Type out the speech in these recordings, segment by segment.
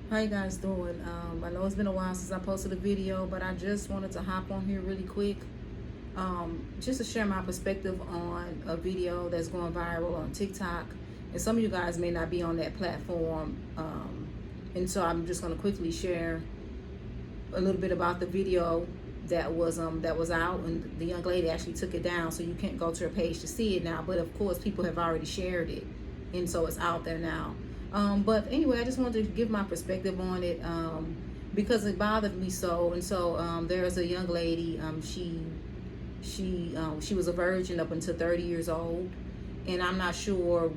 How you guys doing? I know it's been a while since I posted a video, but I just wanted to hop on here really quick, just to share my perspective on a video that's going viral on TikTok. And some of you guys may not be on that platform, and so I'm just going to quickly share a little bit about the video that was out, and the young lady actually took it down, so you can't go to her page to see it now. But of course, people have already shared it, and so it's out there now. But anyway, I just wanted to give my perspective on it, because it bothered me so. And so there's a young lady. She was a virgin up until 30 years old, and I'm not sure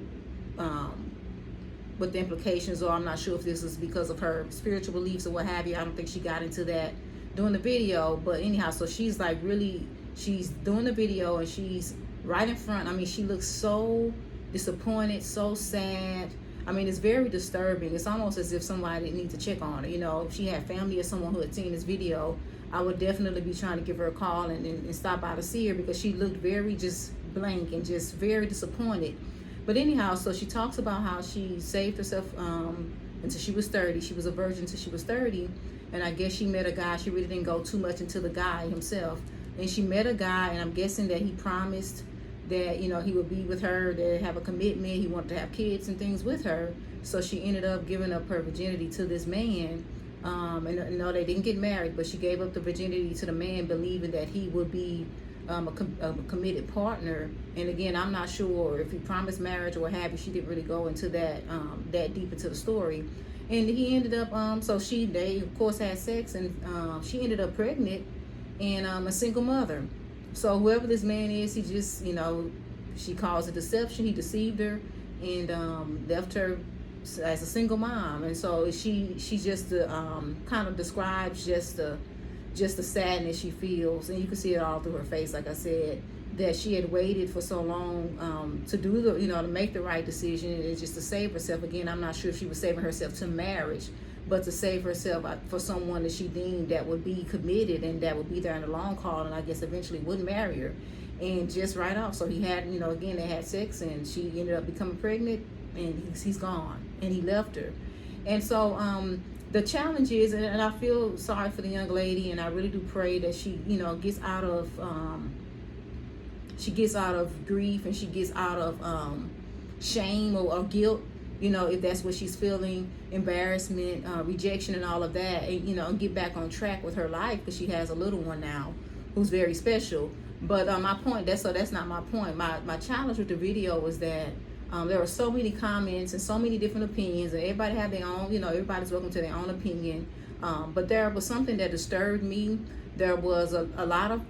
what the implications are. I'm not sure if this is because of her spiritual beliefs or what have you. I don't think she got into that doing the video, but anyhow, so she's like really, she's doing the video and she's right in front. I mean, she looks so disappointed, so sad. I mean, it's very disturbing. It's almost as if somebody needs to check on her. You know, if she had family or someone who had seen this video, I would definitely be trying to give her a call and stop by to see her, because she looked very just blank and just very disappointed. But anyhow, so she talks about how she saved herself until she was 30. She was a virgin until she was 30. And I guess she met a guy. She really didn't go too much into the guy himself. And she met a guy, and I'm guessing that he promised that, you know, he would be with her, that have a commitment. He wanted to have kids and things with her. So she ended up giving up her virginity to this man. And no, they didn't get married, but she gave up the virginity to the man, believing that he would be a committed partner. And again, I'm not sure if he promised marriage or what have you. She didn't really go into that that deep into the story. And he ended up so they of course had sex, and she ended up pregnant and a single mother. So whoever this man is, he just, you know, she calls it deception. He deceived her and left her as a single mom. And so she just kind of describes just the sadness she feels, and you can see it all through her face. Like I said, that she had waited for so long to do the, you know, to make the right decision, and just to save herself. Again, I'm not sure if she was saving herself to marriage, but to save herself for someone that she deemed that would be committed and that would be there in the long haul, and I guess eventually would marry her. And just right off, so he had, you know, again, they had sex, and she ended up becoming pregnant, and he's gone, and he left her. And so the challenge is, and I feel sorry for the young lady, and I really do pray that she, you know, gets out of grief, and she gets out of shame or guilt, you know, if that's what she's feeling, embarrassment, rejection, and all of that, and, you know, and get back on track with her life, because she has a little one now who's very special. But my point, that's not my point. My challenge with the video was that there were so many comments and so many different opinions, and everybody had their own, you know, everybody's welcome to their own opinion. But there was something that disturbed me. There was a lot of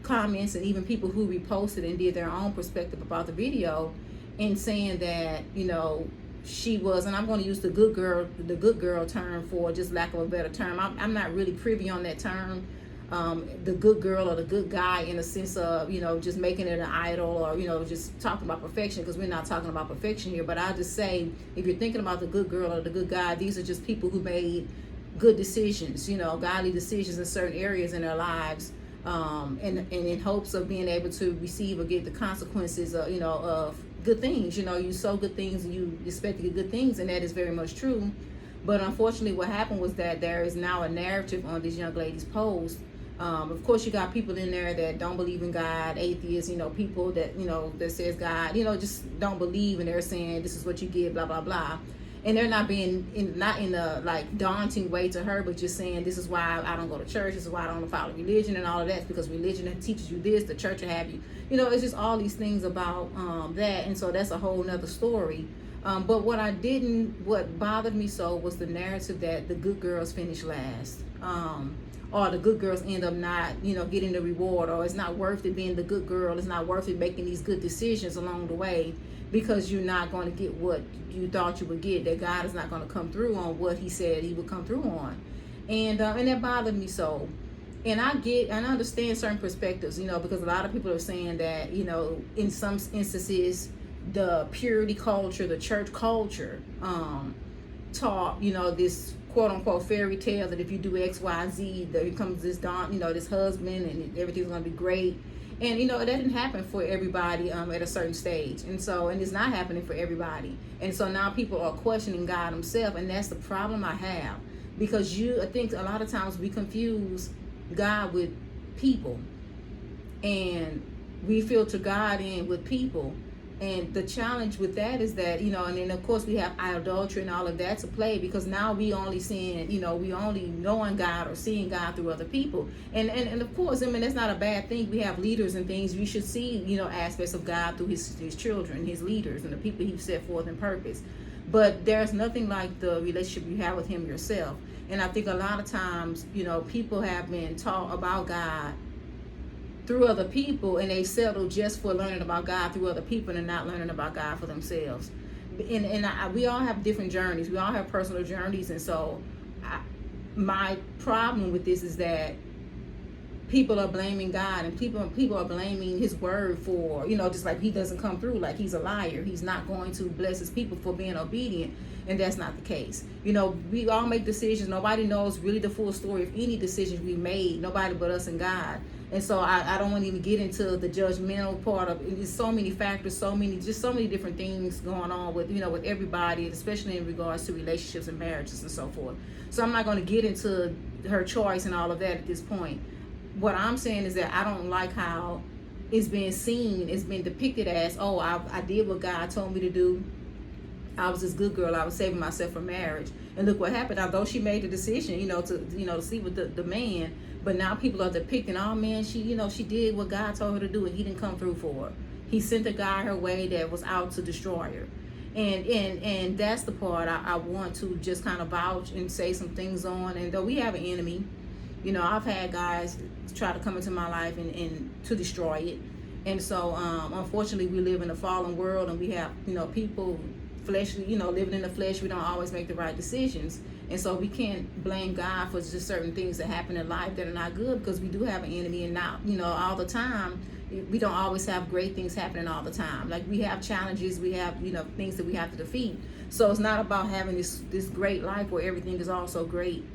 comments, and even people who reposted and did their own perspective about the video, and saying that, you know, she was, and I'm going to use the good girl term for just lack of a better term. I'm not really privy on that term. The good girl or the good guy, in a sense of, you know, just making it an idol, or, you know, just talking about perfection, because we're not talking about perfection here. But I just say, if you're thinking about the good girl or the good guy, these are just people who made good decisions, you know, godly decisions in certain areas in their lives, and in hopes of being able to receive or get the consequences of, you know, of good things. You know, you sow good things and you expect to get good things, and that is very much true. But unfortunately, what happened was that there is now a narrative on this young lady's post. Of course, you got people in there that don't believe in God, atheists, you know, people that, you know, that says God, you know, just don't believe, and they're saying this is what you get, blah, blah, blah. And they're not being not in a like daunting way to her, but just saying, this is why I don't go to church, this is why I don't follow religion and all of that, because religion teaches you this, the church will have you, you know, it's just all these things about that. And so that's a whole nother story. But what bothered me so was the narrative that the good girls finish last, or the good girls end up not, you know, getting the reward, or it's not worth it being the good girl, it's not worth it making these good decisions along the way, because you're not going to get what you thought you would get, that God is not going to come through on what he said he would come through on. And that bothered me so. And I understand certain perspectives, you know, because a lot of people are saying that, you know, in some instances, the purity culture, the church culture, taught, you know, this quote unquote fairy tale that if you do X, Y, Z, there comes this this husband, and everything's gonna be great. And that didn't happen for everybody at a certain stage, and it's not happening for everybody. And so now people are questioning God Himself, and that's the problem I have, because I think a lot of times we confuse God with people, and we filter God in with people. And the challenge with that is that, and then of course we have idolatry and all of that to play, because now we only seeing, we only knowing God or seeing God through other people. And of course, I mean, that's not a bad thing. We have leaders and things. We should see, aspects of God through his children, his leaders, and the people He set forth in purpose. But there's nothing like the relationship you have with Him yourself. And I think a lot of times, people have been taught about God through other people, and they settle just for learning about God through other people and not learning about God for themselves. We all have different journeys. We all have personal journeys. And so my problem with this is that people are blaming God, and people are blaming His word for, just like He doesn't come through, like He's a liar. He's not going to bless His people for being obedient. And that's not the case. We all make decisions. Nobody knows really the full story of any decisions we made, nobody but us and God. And so I don't want to even get into the judgmental part of it. There's so many factors, so many different things going on with, with everybody, especially in regards to relationships and marriages and so forth. So I'm not going to get into her choice and all of that at this point. What I'm saying is that I don't like how it's been depicted as, oh, I did what God told me to do. I was this good girl. I was saving myself for marriage. And look what happened. Although she made the decision, to sleep with the man, but now people are depicting, oh man, she did what God told her to do, and He didn't come through for her. He sent a guy her way that was out to destroy her. And that's the part I want to just kind of vouch and say some things on. And though we have an enemy, I've had guys try to come into my life and to destroy it. And so unfortunately we live in a fallen world, and we have people fleshly, living in the flesh. We don't always make the right decisions. And so we can't blame God for just certain things that happen in life that are not good, because we do have an enemy. And not, all the time, we don't always have great things happening all the time. Like, we have challenges, we have, things that we have to defeat. So it's not about having this great life where everything is also great,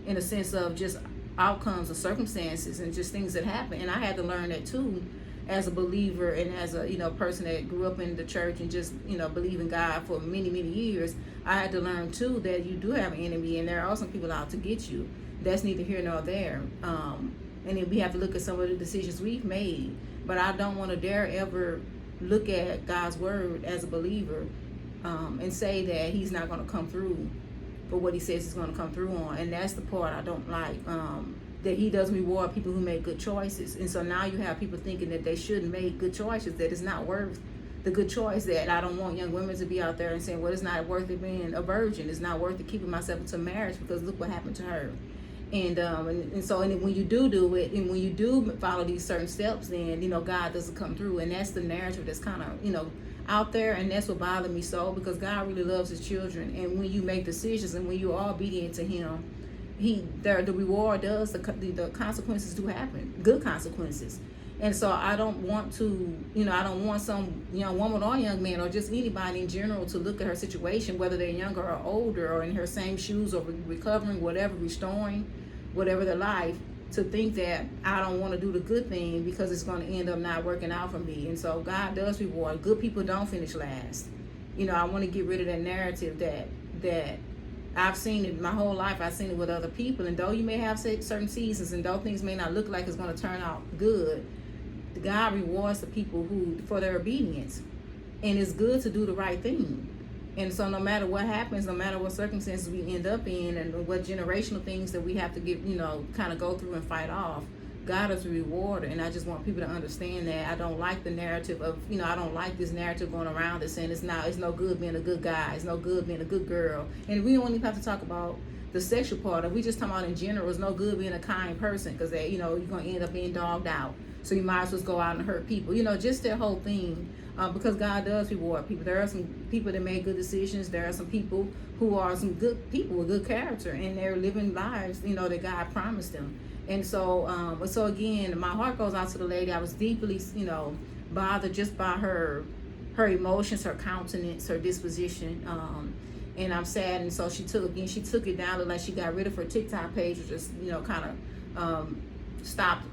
in a sense of just outcomes or circumstances and just things that happen. And I had to learn that too, as a believer and as a person that grew up in the church and just believe in God for many years. I had to learn too that you do have an enemy, and there are some people out to get you. That's neither here nor there. And then we have to look at some of the decisions we've made. But I don't want to dare ever look at God's word as a believer and say that He's not going to come through for what He says He's going to come through on. And that's the part I don't like. That He doesn't reward people who make good choices. And so now you have people thinking that they shouldn't make good choices, that it's not worth the good choice. That I don't want young women to be out there and saying, well, it's not worth it being a virgin. It's not worth it keeping myself into marriage, because look what happened to her. And so when you do it, and when you do follow these certain steps, then God doesn't come through. And that's the narrative that's kind of out there. And that's what bothered me so, because God really loves His children. And when you make decisions and when you are obedient to Him, the reward does, the consequences do happen, good consequences. And so I don't want to, I don't want some young woman or young man or just anybody in general to look at her situation, whether they're younger or older or in her same shoes or recovering, whatever, restoring, whatever their life, to think that I don't want to do the good thing because it's going to end up not working out for me. And so God does reward. Good people don't finish last. I want to get rid of that narrative that I've seen it my whole life. I've seen it with other people. And though you may have certain seasons, and though things may not look like it's going to turn out good, God rewards the people for their obedience. And it's good to do the right thing. And so no matter what happens, no matter what circumstances we end up in, and what generational things that we have to get, kind of go through and fight off, God is a rewarder. And I just want people to understand that. I don't like the narrative of, I don't like this narrative going around that's saying it's no good being a good guy, it's no good being a good girl. And we don't even have to talk about the sexual part of, we just talking about in general, it's no good being a kind person, because you're going to end up being dogged out. So you might as well go out and hurt people. Just that whole thing. Because God does reward people. There are some people that make good decisions. There are some people who are some good people with good character, and they're living lives, that God promised them. And so, so again, my heart goes out to the lady. I was deeply, bothered just by her emotions, her countenance, her disposition. And I'm sad. And so she took it down. Looked like she got rid of her TikTok page, or just, kind of stopped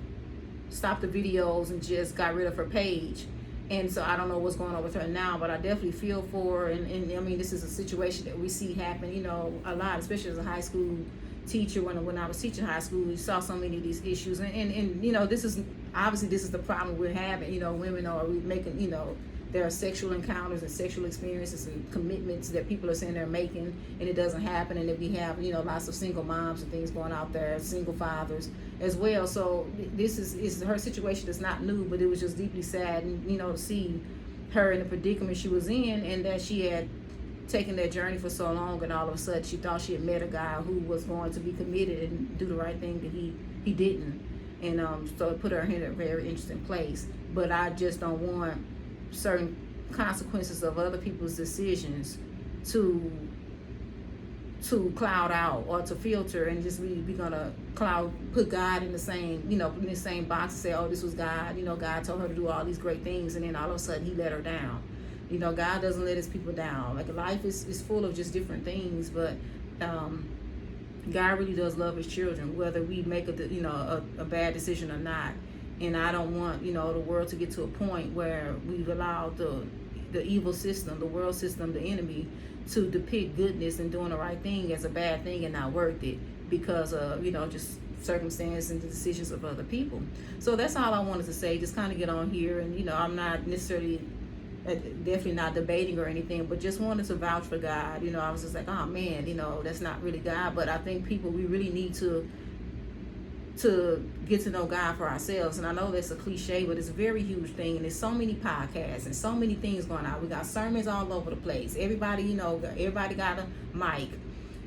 stopped the videos and just got rid of her page. And so I don't know what's going on with her now, but I definitely feel for her. And I mean, this is a situation that we see happen, you know, a lot, especially as a high school teacher. When I was teaching high school, we saw so many of these issues. And you know, this is obviously this is the problem we're having. You know, women are making, you know, there are sexual encounters and sexual experiences and commitments that people are saying they're making, and it doesn't happen. And then we have, you know, lots of single moms and things going out there, single fathers as well. So this is her situation is not new, but it was just deeply sad, and you know, to see her in the predicament she was in, and that she had taken that journey for so long, and all of a sudden she thought she had met a guy who was going to be committed and do the right thing, that he didn't. And so it put her in a very interesting place. But I just don't want certain consequences of other people's decisions to cloud out or to filter, and just be gonna put God in the same, you know, in the same box and say, oh, this was God, you know, God told her to do all these great things, and then all of a sudden he let her down. You know, God doesn't let his people down. Like, life is full of just different things, but God really does love his children, whether we make a bad decision or not. And I don't want, you know, the world to get to a point where we've allowed the evil system, the world system, the enemy, to depict goodness and doing the right thing as a bad thing and not worth it because of, you know, just circumstances and the decisions of other people. So that's all I wanted to say. Just kind of get on here, and you know, I'm not necessarily definitely not debating or anything, but just wanted to vouch for God. You know, I was just like, oh man, you know, that's not really God. But I think people, we really need to get to know God for ourselves. And I know that's a cliche, but it's a very huge thing. And there's so many podcasts and so many things going on. We got sermons all over the place. Everybody, you know, everybody got a mic.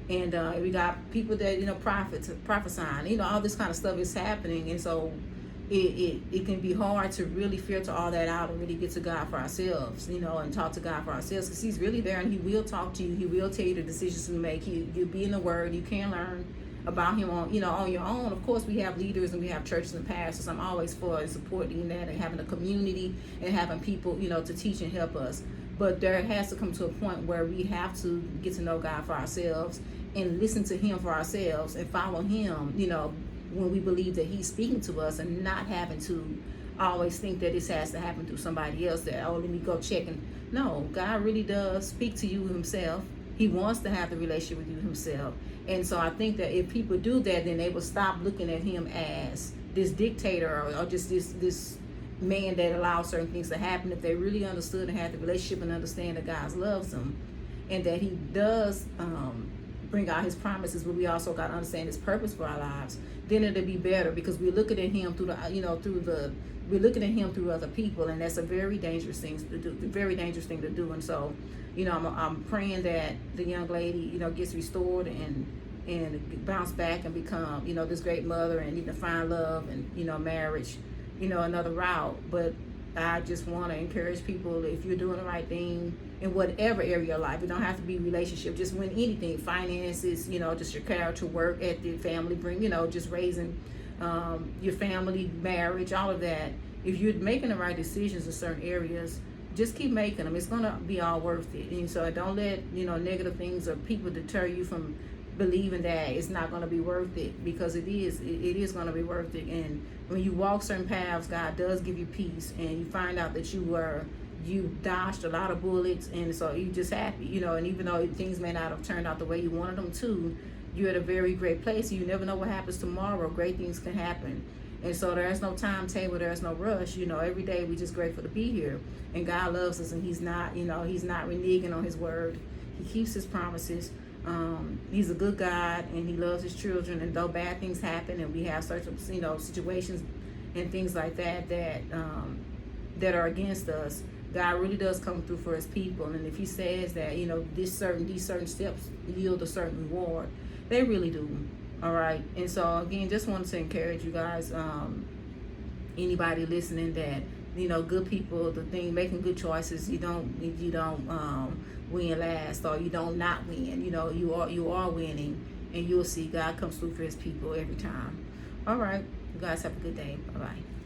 And we got people that, you know, prophesying, you know, all this kind of stuff is happening. And so it can be hard to really filter all that out and really get to God for ourselves, you know, and talk to God for ourselves, because he's really there and he will talk to you. He will tell you the decisions to make. You'll be in the word. You can learn about him on, you know, on your own. Of course, we have leaders and we have churches and pastors. I'm always for supporting that and having a community and having people, you know, to teach and help us. But there has to come to a point where we have to get to know God for ourselves and listen to him for ourselves and follow him, you know, when we believe that he's speaking to us, and not having to always think that this has to happen through somebody else, that, oh, let me go check. And no, God really does speak to you himself. He wants to have the relationship with you himself. And so I think that if people do that, then they will stop looking at him as this dictator or just this man that allows certain things to happen. If they really understood and had the relationship and understand that God loves them and that he does bring out his promises, but we also got to understand his purpose for our lives, then it'll be better, because we're looking at him through we're looking at him through other people, and that's a very dangerous thing to do. And so, you know, I'm praying that the young lady, you know, gets restored and bounce back and become, you know, this great mother, and even find love and, you know, marriage, you know, another route. But I just want to encourage people, if you're doing the right thing in whatever area of life, it don't have to be relationship, just when anything, finances, you know, just your character, work ethic, family, bring, you know, just raising your family, marriage, all of that. If you're making the right decisions in certain areas, just keep making them. It's going to be all worth it. And so don't let, you know, negative things or people deter you from believing that it's not going to be worth it, because it is going to be worth it. And when you walk certain paths, God does give you peace, and you find out that you dodged a lot of bullets, and so you're just happy, you know. And even though things may not have turned out the way you wanted them to, you're at a very great place. You never know what happens tomorrow. Great things can happen. And so there's no timetable, there's no rush. You know, every day we're just grateful to be here. And God loves us, and he's not, you know, he's not reneging on his word. He keeps his promises. He's a good God, and he loves his children. And though bad things happen, and we have certain, you know, situations and things like that that are against us, God really does come through for his people. And if he says that, you know, these certain steps yield a certain reward, they really do. All right. And so again, just wanted to encourage you guys, anybody listening, that, you know, good people, the thing, making good choices, you don't win last, or you don't not win. You know, you are winning, and you'll see God comes through for his people every time. All right. You guys have a good day. Bye-bye.